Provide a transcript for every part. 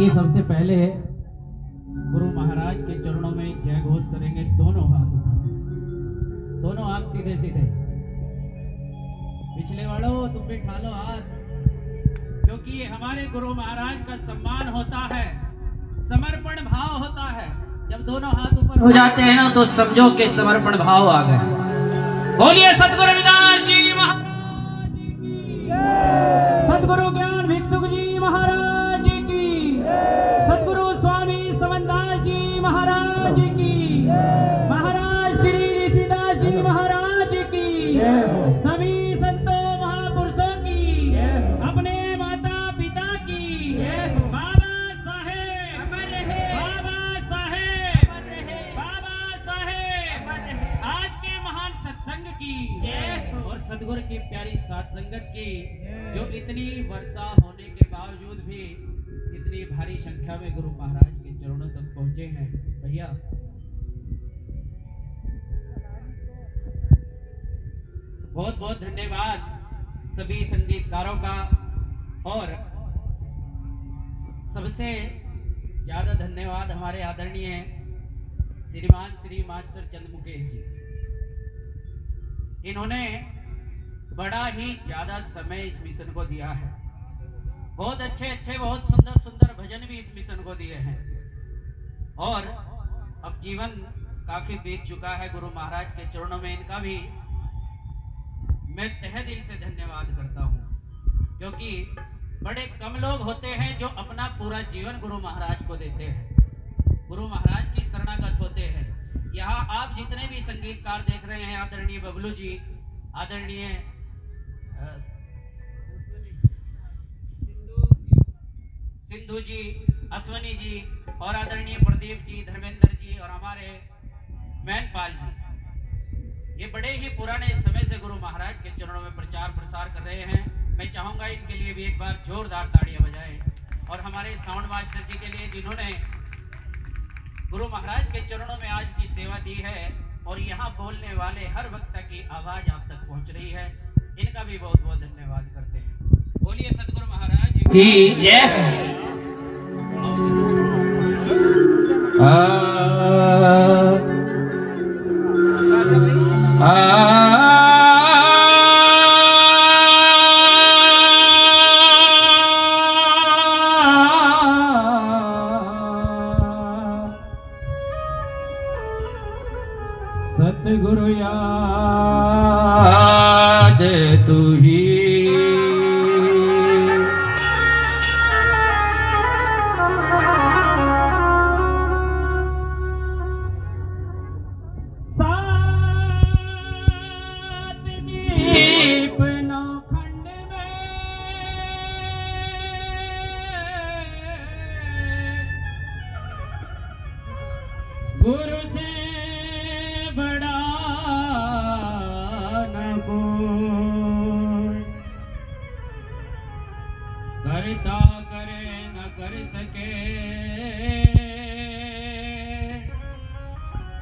आइए सबसे पहले गुरु महाराज के चरणों में जय घोष करेंगे। दोनों हाथ उठा, दोनों हाथ सीधे सीधे। पिछले वालों तुम भी उठा लो हाथ, क्योंकि ये हमारे गुरु महाराज का सम्मान होता है, समर्पण भाव होता है। जब दोनों हाथ ऊपर हो जाते हैं ना तो समझो कि समर्पण भाव आ गए। बोलिए सतगुरु रविदास जी महाराज की, सतगुरु ज्ञान भिक्षुक जी महाराज की, सतगुरु स्वामी समनदास जी महाराज की, महाराज श्री ऋषिदास जी महाराज की, सभी संतों महापुरुषों की, अपने माता पिता की, बाबा साहेब, बाबा साहेब, बाबा साहेब, आज के महान सत्संग की और सतगुरु की प्यारी साथ संगत की, जो इतनी वर्षा होने के बावजूद भी इतनी भारी संख्या में गुरु महाराज के चरणों तक पहुंचे हैं। भैया बहुत बहुत धन्यवाद सभी संगीतकारों का, और सबसे ज्यादा धन्यवाद हमारे आदरणीय श्रीमान श्री मास्टर चंद मुकेश जी। इन्होंने बड़ा ही ज्यादा समय इस मिशन को दिया है। बहुत अच्छे अच्छे बहुत सुंदर सुंदर भजन भी इस मिशन को दिए हैं, और अब जीवन काफी बीत चुका है। गुरु महाराज के चरणों में इनका भी मैं तहे दिल से धन्यवाद करता हूँ, क्योंकि बड़े कम लोग होते हैं जो अपना पूरा जीवन गुरु महाराज को देते हैं, गुरु महाराज की शरणागत होते हैं। यहाँ आप जितने भी संगीतकार देख रहे हैं, आदरणीय बबलू जी, आदरणीय सिंधु जी, अश्वनी जी, और आदरणीय प्रदीप जी, धर्मेंद्र जी, और हमारे मैनपाल जी, ये बड़े ही पुराने समय से गुरु महाराज के चरणों में प्रचार प्रसार कर रहे हैं। मैं चाहूंगा इनके लिए भी एक बार जोरदार ताड़ियां बजाएं, और हमारे साउंड मास्टर जी के लिए जिन्होंने गुरु महाराज के चरणों में आज की सेवा दी है, और यहाँ बोलने वाले हर वक्त की आवाज आप तक पहुंच रही है, इनका भी बहुत बहुत धन्यवाद करते हैं। बोलिए सतगुरु महाराज की जय। सतगुरु याद तू ही, सात दीप नौ खंड में, गुरु से बड़ा न कोई, करता करे न कर सके,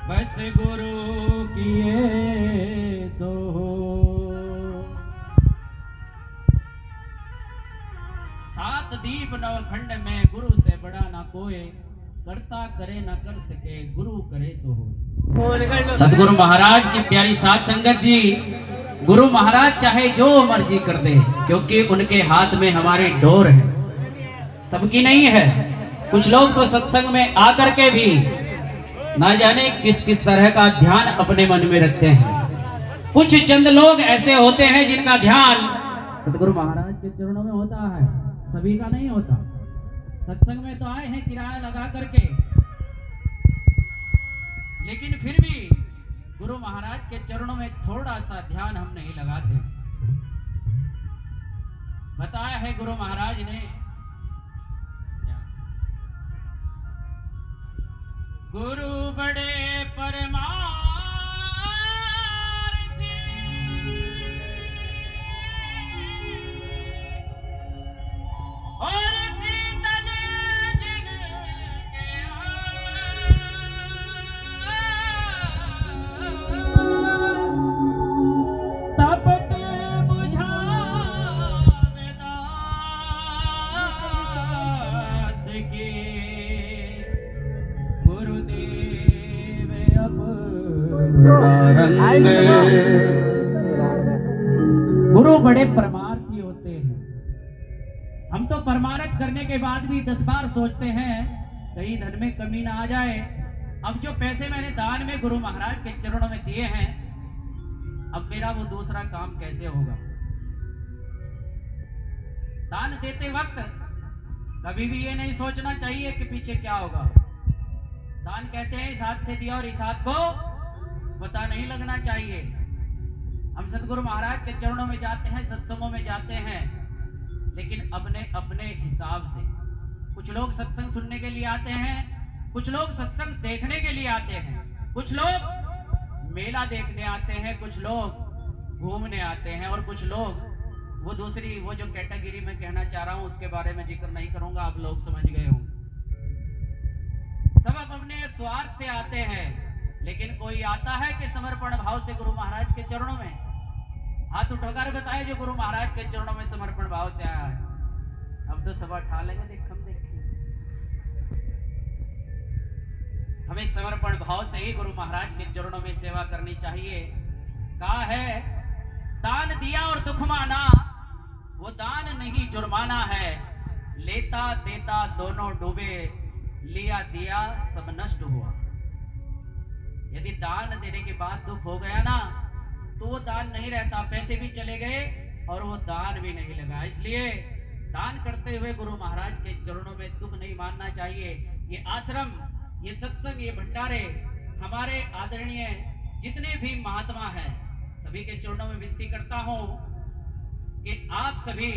बस गुरु किए सो हो। सात दीप नवखंड में, गुरु से बड़ा ना कोई, करता करे न कर सके, गुरु करे सो हो। सतगुरु महाराज की प्यारी साथ संगत जी, गुरु महाराज चाहे जो मर्जी कर दे, क्योंकि उनके हाथ में हमारी डोर है, सबकी नहीं है। कुछ लोग तो सत्संग में आकर के भी ना जाने किस किस तरह का ध्यान अपने मन में रखते हैं। कुछ चंद लोग ऐसे होते हैं जिनका ध्यान सतगुरु महाराज के चरणों में होता है, सभी का नहीं होता। सत्संग में तो आए हैं किराया लगा करके, लेकिन फिर भी गुरु महाराज के चरणों में थोड़ा सा ध्यान हम नहीं लगाते। बताया है गुरु महाराज ने, गुरु बड़े परमार्थी, और शीतल जिनके तपत बुझावे दास की, रंग। गुरु बड़े परमार्थी होते हैं। हम तो परमार्थ करने के बाद भी 10 बार सोचते हैं कहीं धन में कमी ना आ जाए। अब जो पैसे मैंने दान में गुरु महाराज के चरणों में दिए हैं, अब मेरा वो दूसरा काम कैसे होगा। दान देते वक्त कभी भी ये नहीं सोचना चाहिए कि पीछे क्या होगा। दान कहते हैं इस हाथ से दिया और इस हाथ को पता नहीं लगना चाहिए। हम सतगुरु महाराज के चरणों में जाते हैं, सत्संगों में जाते हैं, लेकिन अपने अपने हिसाब से। कुछ लोग सत्संग सुनने के लिए आते हैं, कुछ लोग सत्संग देखने के लिए आते हैं, कुछ लोग मेला देखने आते हैं, कुछ लोग घूमने आते हैं, और कुछ लोग वो दूसरी, वो जो कैटेगरी में कहना चाह रहा हूं उसके बारे में जिक्र नहीं करूंगा, आप लोग समझ गए होंगे। सब अपने स्वार्थ से आते हैं, लेकिन कोई आता है कि समर्पण भाव से गुरु महाराज के चरणों में? हाथ उठाकर बताए जो गुरु महाराज के चरणों में समर्पण भाव से आया है। अब तो सब उठा लेंगे, देखिए हमें समर्पण भाव से ही गुरु महाराज के चरणों में सेवा करनी चाहिए। कहा है दान दिया और दुख माना, वो दान नहीं जुर्माना है। लेता देता दोनों डूबे, लिया दिया सब नष्ट हुआ। यदि दान देने के बाद दुख हो गया ना, तो वो दान नहीं रहता, पैसे भी चले गए और वो दान भी नहीं लगा। इसलिए दान करते हुए गुरु महाराज के चरणों में दुख नहीं मानना चाहिए। ये आश्रम, ये सत्संग, ये भंडारे, हमारे आदरणीय जितने भी महात्मा हैं, सभी के चरणों में विनती करता हूं कि आप सभी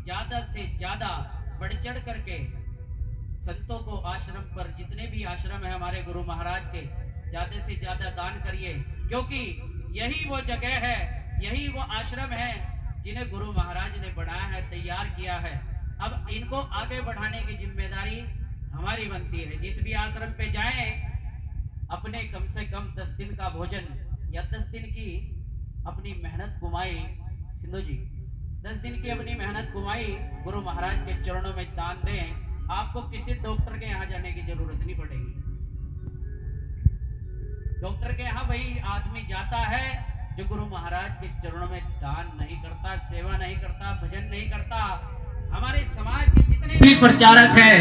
ज्यादा से ज्यादा बढ़ चढ़ करके संतों को, आश्रम पर जितने भी आश्रम है हमारे गुरु महाराज के, ज्यादा से ज्यादा दान करिए, क्योंकि यही वो जगह है, यही वो आश्रम है जिन्हें गुरु महाराज ने बनाया है, तैयार किया है। अब इनको आगे बढ़ाने की जिम्मेदारी हमारी बनती है। जिस भी आश्रम पे जाएं, अपने कम से कम 10 दिन का भोजन या 10 दिन की अपनी मेहनत कमाई, सिंधु जी 10 दिन की अपनी मेहनत कमाई गुरु महाराज के चरणों में दान दें। आपको किसी डॉक्टर के यहाँ जाने की जरूरत नहीं पड़ेगी। डॉक्टर के यहाँ वही आदमी जाता है जो गुरु महाराज के चरणों में दान नहीं करता, सेवा नहीं करता, भजन नहीं करता। हमारे समाज के जितने भी प्रचारक हैं,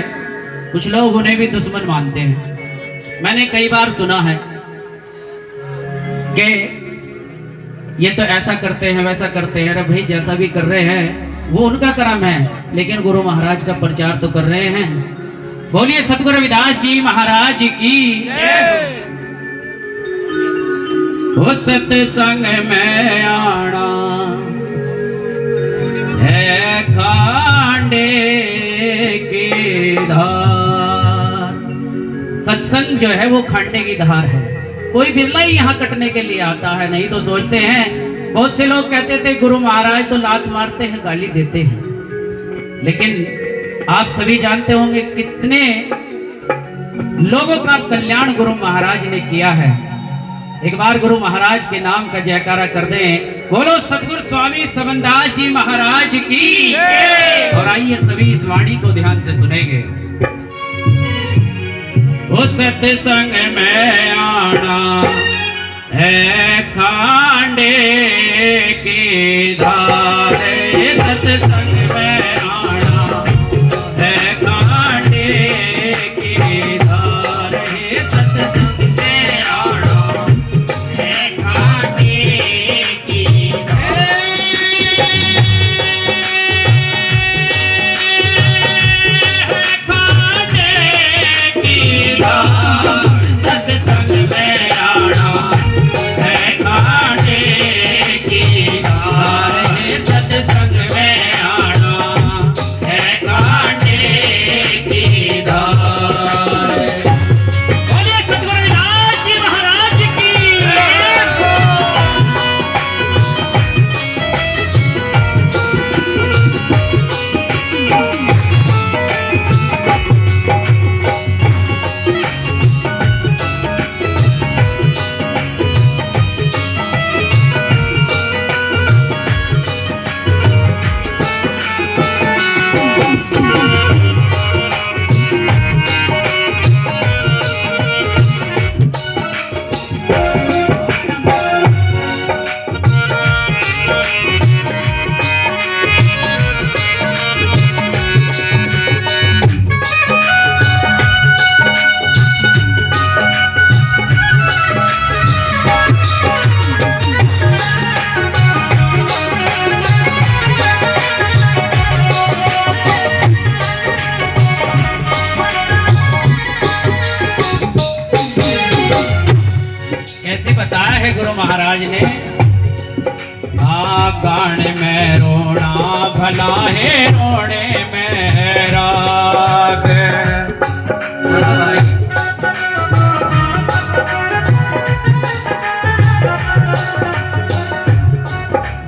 कुछ लोग उन्हें भी दुश्मन मानते हैं। मैंने कई बार सुना है कि ये तो ऐसा करते हैं, वैसा करते हैं। अरे भाई, jaiसा भी कर रहे हैं वो उनका कर्म है, लेकिन गुरु महाराज का प्रचार तो कर रहे हैं। बोलिए सतगुरु रविदास जी महाराज की जय। हो सत्संग में आना है खांडे की धार। सत्संग जो है वो खांडे की धार है। कोई बिरला ही यहाँ कटने के लिए आता है, नहीं तो सोचते हैं। बहुत से लोग कहते थे गुरु महाराज तो लात मारते हैं, गाली देते हैं, लेकिन आप सभी जानते होंगे कितने लोगों का कल्याण गुरु महाराज ने किया है। एक बार गुरु महाराज के नाम का जयकारा कर दें। बोलो सतगुरु स्वामी समनदास जी महाराज की। और आइए सभी इस वाणी को ध्यान से सुनेंगे। उस सत्संग में आना है खांडे की धार। सत्संग में आना है खांडे की धार। सत्संग में आना है खांडे की धार। खांडे की धार। सत्संग में आना है खांडे की धार। बताया है गुरु महाराज ने, गाने में रोना भला है, रोने में राग।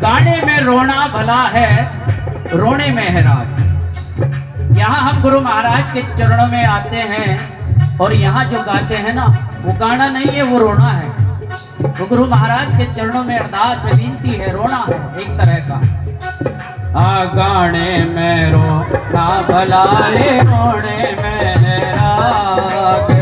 गाने में रोना भला है, रोने में है राग। यहाँ हम गुरु महाराज के चरणों में आते हैं और यहाँ जो गाते हैं ना, वो गाना नहीं है, वो रोना है। तो गुरु महाराज के चरणों में अरदास है, विनती है, रोना है एक तरह का। गाने में रोना भला है, रोने में राग।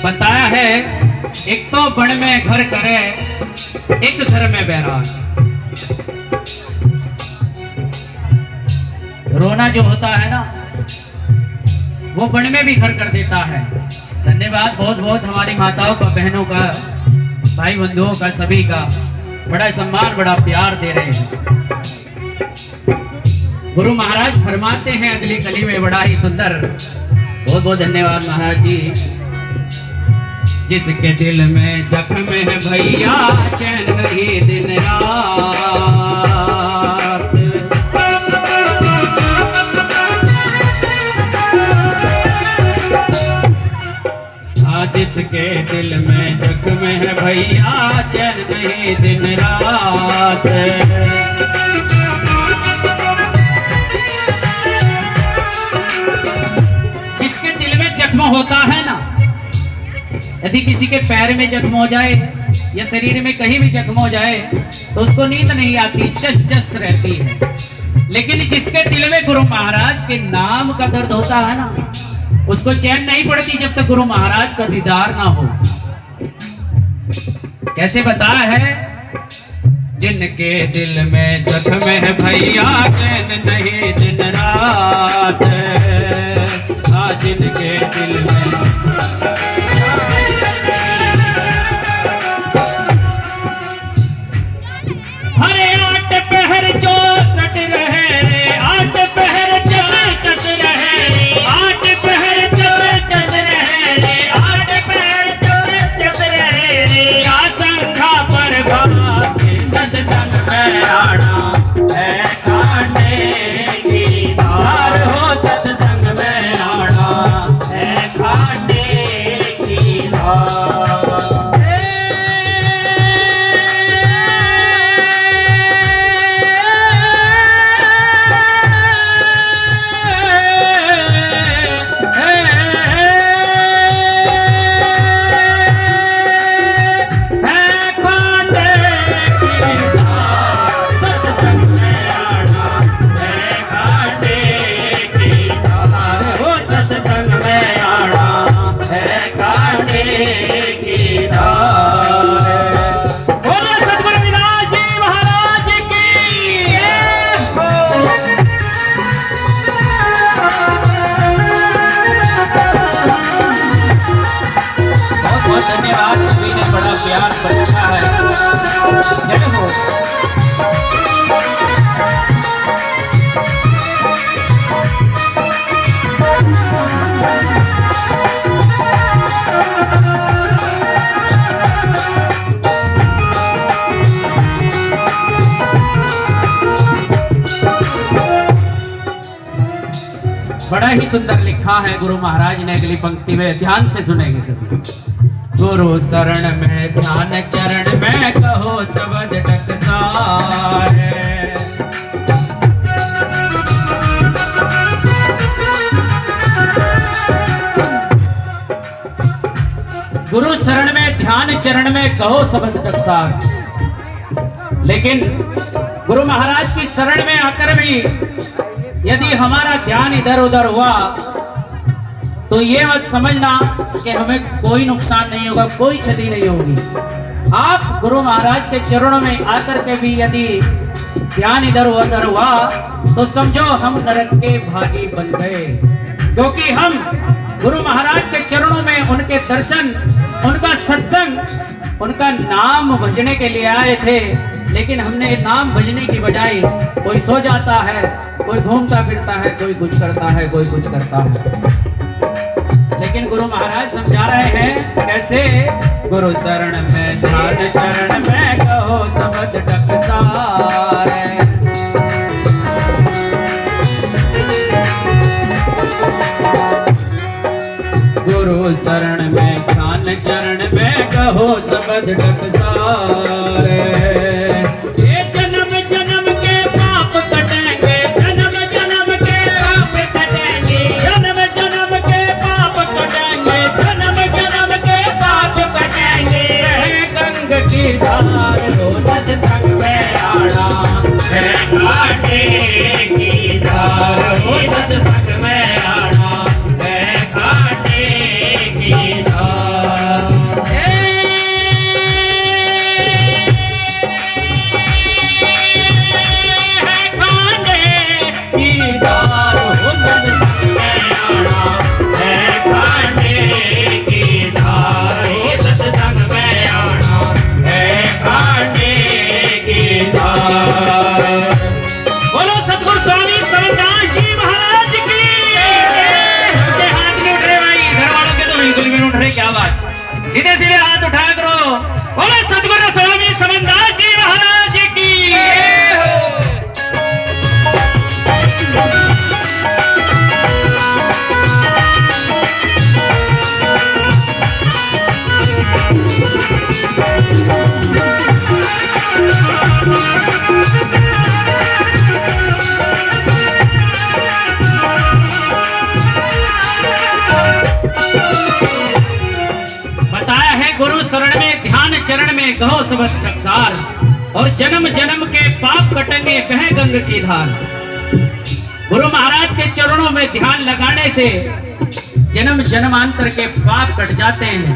बताया है, एक तो बण में घर करे, एक घर में बैराग। रोना जो होता है ना, वो बण में भी घर कर देता है। धन्यवाद बहुत बहुत हमारी माताओं का, बहनों का, भाई बंधुओं का, सभी का बड़ा सम्मान, बड़ा प्यार दे रहे हैं। गुरु महाराज फरमाते हैं अगली कली में, बड़ा ही सुंदर। बहुत बहुत धन्यवाद महाराज जी। जिसके दिल में जख्म है भैया, चैन नहीं दिन रात। जिसके दिल में जख्म है भैया, चैन नहीं दिन रात। जिसके दिल में जख्म होता है ना, यदि किसी के पैर में जख्म हो जाए या शरीर में कहीं भी जख्म हो जाए तो उसको नींद नहीं आती, चस चस रहती है। लेकिन जिसके दिल में गुरु महाराज के नाम का दर्द होता है ना, उसको चैन नहीं पड़ती जब तक गुरु महाराज का दीदार ना हो। कैसे बताया है, जिनके दिल में जख्म है भैया, चैन नहीं दिन रात। जिनके दिल में धन्यवाद, सभी ने बड़ा प्यार बचा है। जय हो। बड़ा ही सुंदर लिखा है गुरु महाराज ने अगली पंक्ति में, ध्यान से सुनेंगे सभी। गुरु शरण में ध्यान चरण में कहो शब्द टकसार। गुरु शरण में ध्यान चरण में कहो शब्द टकसार। लेकिन गुरु महाराज की शरण में आकर भी यदि हमारा ध्यान इधर उधर हुआ तो ये मत समझना कि हमें कोई नुकसान नहीं होगा, कोई क्षति नहीं होगी। आप गुरु महाराज के चरणों में आकर के भी यदि ध्यान इधर उधर हुआ तो समझो हम नरक के भागी बन गए, क्योंकि हम गुरु महाराज के चरणों में उनके दर्शन, उनका सत्संग, उनका नाम भजने के लिए आए थे। लेकिन हमने नाम भजने की बजाय कोई सो जाता है, कोई घूमता फिरता है, कोई कुछ करता है, कोई कुछ करता है। लेकिन गुरु महाराज समझा रहे हैं कैसे? गुरु शरण में ध्यान चरण में कहो शब्द टकसार। गुरु शरण में ध्यान चरण में कहो शब्द टकसार। ये जन्म जन्म के पाप कटेंगे, जन्म जन्म के पाप कटेंगे, जन्म जन्म के पाप कटेंगे, जन्म जन्म के पाप कटेंगे। गंग की धार रो सत्संग में आना, घाटे की धार रो सत्संग में आना, घाटे की धार। बोलो सतगुरु स्वामी समरदास जी महाराज की। हाथ नहीं उठ रहे भाई, घर वालों के तो बिल्कुल भी नहीं उठ रहे, क्या बात? सीधे सीधे हाथ उठा करो। बोलो सतगुरु स्वामी समरदास जी महाराज की। बताया है गुरु शरण में ध्यान चरण में कहो शब्द टकसार, और जन्म जन्म के पाप कटेंगे बह गंग की धार। गुरु महाराज के चरणों में ध्यान लगाने से जन्म जन्मांतर के पाप कट जाते हैं।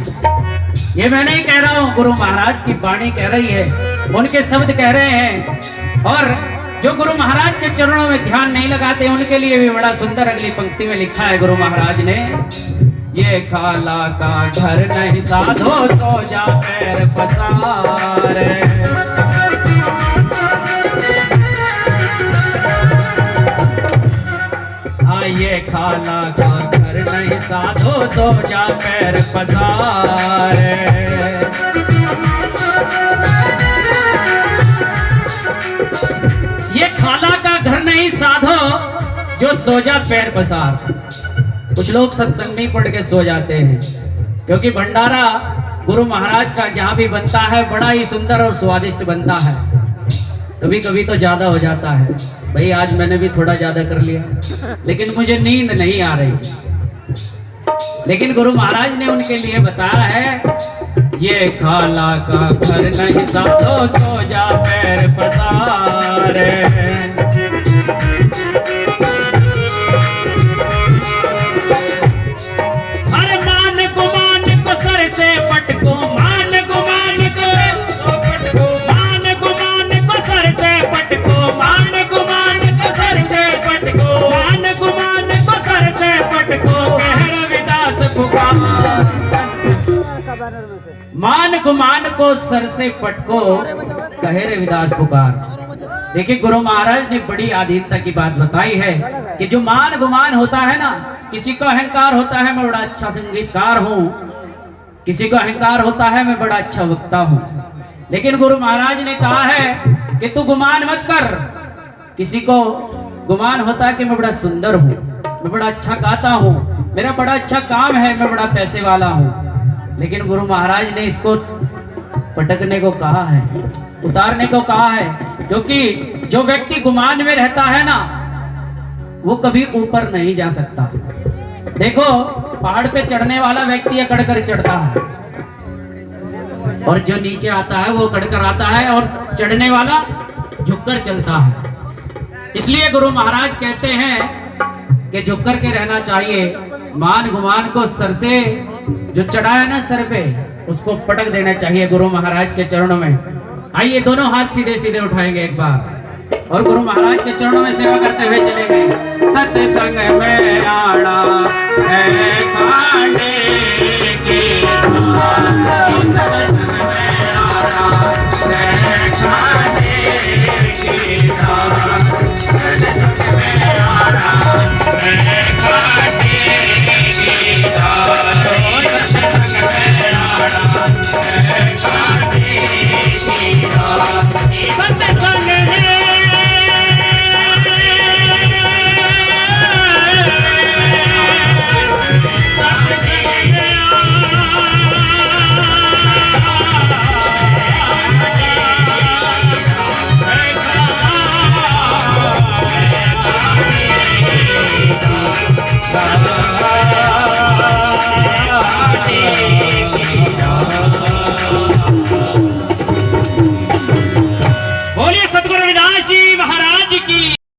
ये मैं नहीं कह रहा हूँ, गुरु महाराज की वाणी कह रही है, उनके शब्द कह रहे हैं। और जो गुरु महाराज के चरणों में ध्यान नहीं लगाते उनके लिए भी बड़ा सुंदर अगली पंक्ति में लिखा है गुरु महाराज ने। ये खाला का घर नहीं साधो सो जा पैर पसार। ये खाला का घर नहीं साधो सो जा पैर पसार। ये खाला का घर नहीं साधो जो सो जा पैर पसार। कुछ लोग सत्संग नहीं पढ़ के सो जाते हैं, क्योंकि भंडारा गुरु महाराज का जहाँ भी बनता है बड़ा ही सुंदर और स्वादिष्ट बनता है। कभी कभी तो ज्यादा हो जाता है भाई, आज मैंने भी थोड़ा ज्यादा कर लिया, लेकिन मुझे नींद नहीं आ रही। लेकिन गुरु महाराज ने उनके लिए बताया है, ये खाला का घर नहीं साधो सो जा पैर पसार। मान गुमान को सर से पटको कहे रविदास पुकार। देखिए गुरु महाराज ने बड़ी आधीनता की बात बताई है कि जो मान गुमान होता है ना, किसी को अहंकार होता है मैं बड़ा अच्छा संगीतकार हूँ, किसी को अहंकार होता है मैं बड़ा अच्छा वक्ता हूँ। लेकिन गुरु महाराज ने कहा है कि तू गुमान मत कर। किसी को गुमान होता है कि मैं बड़ा सुंदर हूँ, मैं बड़ा अच्छा गाता हूँ, मेरा बड़ा अच्छा काम है, मैं बड़ा पैसे वाला हूँ। लेकिन गुरु महाराज ने इसको पटकने को कहा है, उतारने को कहा है, क्योंकि जो व्यक्ति गुमान में रहता है ना, वो कभी ऊपर नहीं जा सकता। देखो, पहाड़ पे चढ़ने वाला व्यक्ति अकड़ कर चढ़ता है, और जो नीचे आता है वो अकड़ कर आता है, और चढ़ने वाला झुककर चलता है। इसलिए गुरु महाराज कहते हैं कि झुक कर के रहना चाहिए। मान गुमान को सर से जो चढ़ाया ना सर पे, उसको पटक देना चाहिए गुरु महाराज के चरणों में। आइए दोनों हाथ सीधे सीधे उठाएंगे एक बार, और गुरु महाराज के चरणों में सेवा करते हुए चलेंगे। सत्संग में आना है कांडे